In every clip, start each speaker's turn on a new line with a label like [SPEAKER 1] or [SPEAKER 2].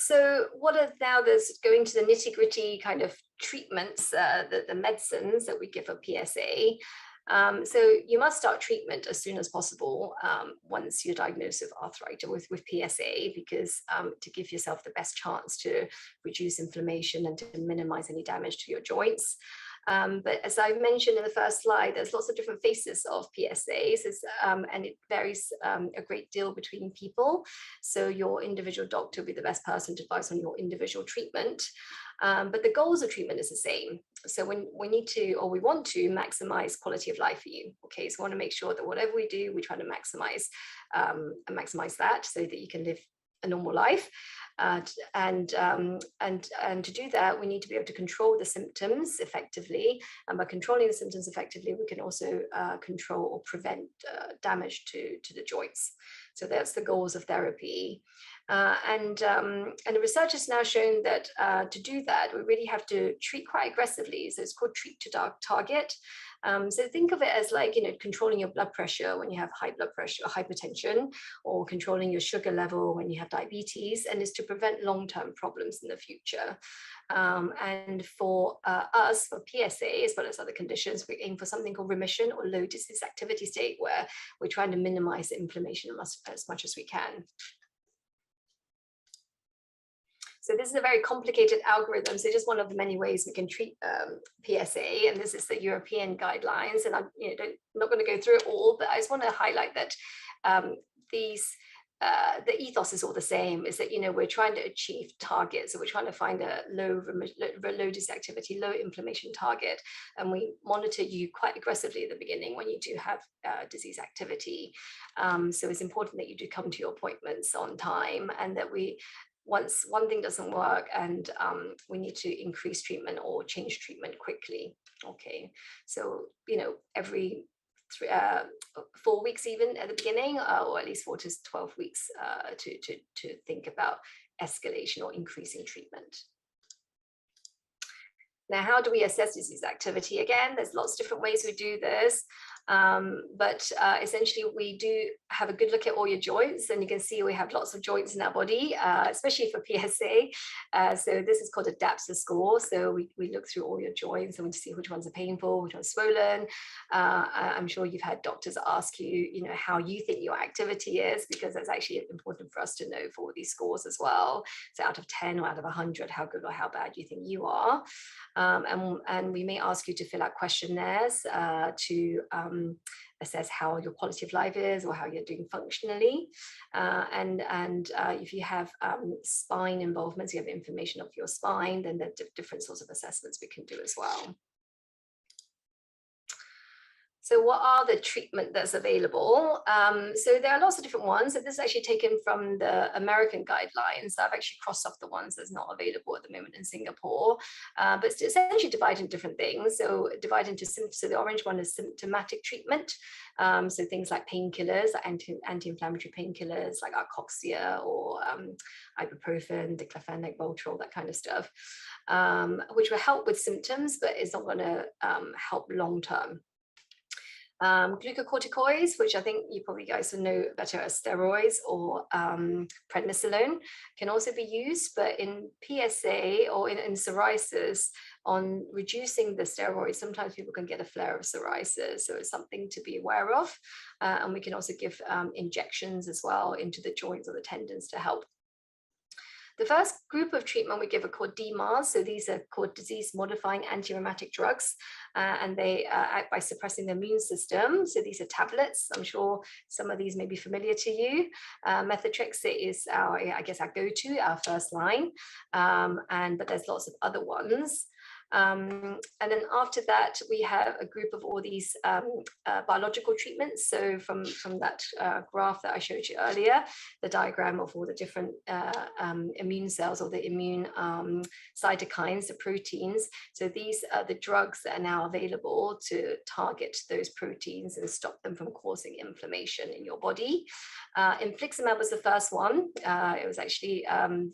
[SPEAKER 1] So what are now, there's going to the nitty-gritty kind of treatments, the medicines that we give for PSA. So you must start treatment as soon as possible once you're diagnosed with arthritis, with PSA, because to give yourself the best chance to reduce inflammation and to minimize any damage to your joints. But as I mentioned in the first slide, there's lots of different phases of PSAs, and it varies a great deal between people. So your individual doctor will be the best person to advise on your individual treatment. But the goals of treatment is the same. So when we need to, or we want to maximize quality of life for you. Okay, so we want to make sure that whatever we do, we try to maximize that so that you can live a normal life. And to do that, we need to be able to control the symptoms effectively. And by controlling the symptoms effectively, we can also control or prevent damage to the joints. So that's the goals of therapy. And the research has now shown that to do that, we really have to treat quite aggressively. So it's called treat to target. So think of it as like, controlling your blood pressure when you have high blood pressure or hypertension, or controlling your sugar level when you have diabetes, and is to prevent long-term problems in the future. And for us, for PSA, as well as other conditions, we aim for something called remission or low disease activity state, where we're trying to minimize the inflammation as much as we can. So this is a very complicated algorithm. So just one of the many ways we can treat PSA, and this is the European guidelines. And I'm not going to go through it all, but I just want to highlight that the ethos is all the same. Is that we're trying to achieve targets. So we're trying to find a low disease activity, low inflammation target, and we monitor you quite aggressively at the beginning when you do have disease activity. So it's important that you do come to your appointments on time, and that once one thing doesn't work and we need to increase treatment or change treatment quickly. Okay, so every 4 weeks even at the beginning, or at least 4 to 12 weeks to think about escalation or increasing treatment. Now, how do we assess disease activity? Again, there's lots of different ways we do this. But essentially, we do have a good look at all your joints, and you can see we have lots of joints in our body, especially for PSA. So this is called a DAPSA score. So we look through all your joints and we see which ones are painful, which ones are swollen. I'm sure you've had doctors ask you, how you think your activity is, because that's actually important for us to know for all these scores as well. So out of 10 or out of 100, how good or how bad you think you are. And we may ask you to fill out questionnaires to assess how your quality of life is, or how you're doing functionally. And if you have spine involvements, you have information of your spine, then there are different sorts of assessments we can do as well. So what are the treatment that's available? So there are lots of different ones. So this is actually taken from the American guidelines. I've actually crossed off the ones that's not available at the moment in Singapore. But it's essentially divided into different things. So divided into, so the orange one is symptomatic treatment. So things like painkillers, anti-inflammatory painkillers like Arcoxia or ibuprofen, diclofenac, Voltarol, that kind of stuff, which will help with symptoms, but it's not going to help long term. Glucocorticoids, which I think you probably guys will know better as steroids, or prednisolone, can also be used. But in PSA or in psoriasis, on reducing the steroids, sometimes people can get a flare of psoriasis. So it's something to be aware of. And we can also give injections as well into the joints or the tendons to help. The first group of treatment we give are called DMARDs. So these are called disease-modifying anti-rheumatic drugs, and they act by suppressing the immune system. So these are tablets. I'm sure some of these may be familiar to you. Methotrexate is our go-to, our first line, but there's lots of other ones. And then after that, we have a group of all these biological treatments. So from that graph that I showed you earlier, the diagram of all the different immune cells, or the immune cytokines, the proteins. So these are the drugs that are now available to target those proteins and stop them from causing inflammation in your body. Infliximab was the first one. It was actually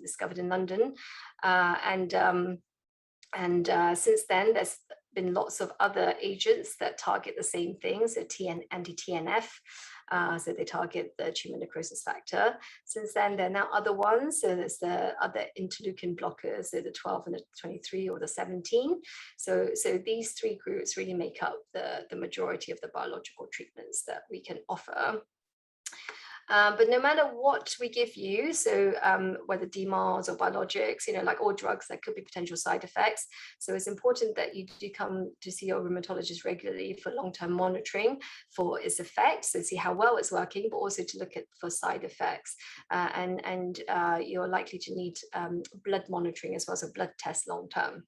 [SPEAKER 1] discovered in London. And since then, there's been lots of other agents that target the same thing, so anti-TNF. So they target the tumor necrosis factor. Since then, there are now other ones. So there's the other interleukin blockers, so the 12 and the 23 or the 17. So these three groups really make up the majority of the biological treatments that we can offer. But no matter what we give you, so whether DMARDs or biologics, like all drugs, there could be potential side effects. So it's important that you do come to see your rheumatologist regularly for long-term monitoring for its effects, so see how well it's working, but also to look at for side effects. And you're likely to need blood monitoring as well as a blood test long-term.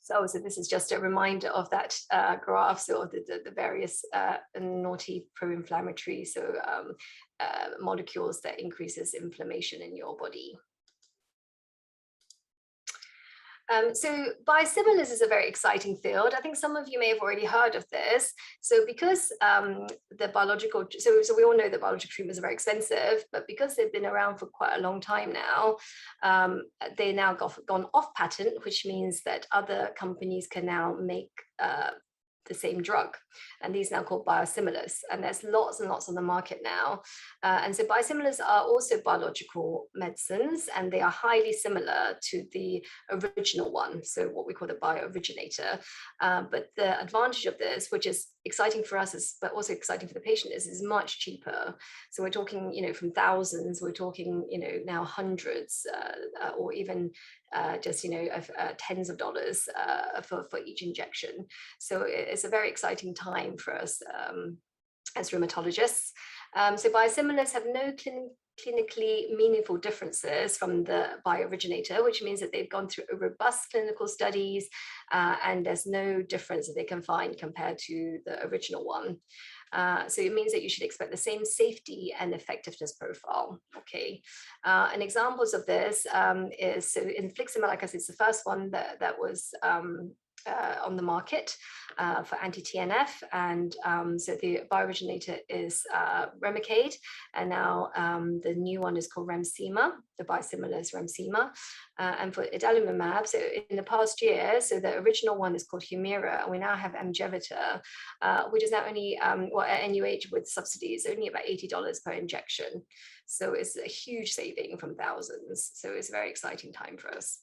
[SPEAKER 1] So this is just a reminder of that graph, so of the various naughty pro-inflammatory, molecules that increases inflammation in your body. So biosimilars is a very exciting field. I think some of you may have already heard of this. So because the biological, so we all know that biological treatments are very expensive, but because they've been around for quite a long time now, they now gone off patent, which means that other companies can now make the same drug, and these are now called biosimilars, and there's lots and lots on the market now. And so biosimilars are also biological medicines, and they are highly similar to the original one, so what we call the biooriginator. But the advantage of this, which is exciting for us, but also exciting for the patient, is much cheaper. So we're talking, from thousands, we're talking, now hundreds, or even just, tens of dollars for each injection. So it's a very exciting time for us as rheumatologists. So biosimilars have no clinically meaningful differences from the biooriginator, which means that they've gone through robust clinical studies, and there's no difference that they can find compared to the original one. So it means that you should expect the same safety and effectiveness profile. Okay, and examples of this is, so infliximab, like I said, it's the first one that was on the market for anti-TNF, and so the biooriginator is Remicade, and now the new one is called Remsima. The biosimilar is Remsima, and for adalimumab, so in the past year, so the original one is called Humira, and we now have Amjevita, which is now only at NUH with subsidies, only about $80 per injection. So it's a huge saving from thousands. So it's a very exciting time for us.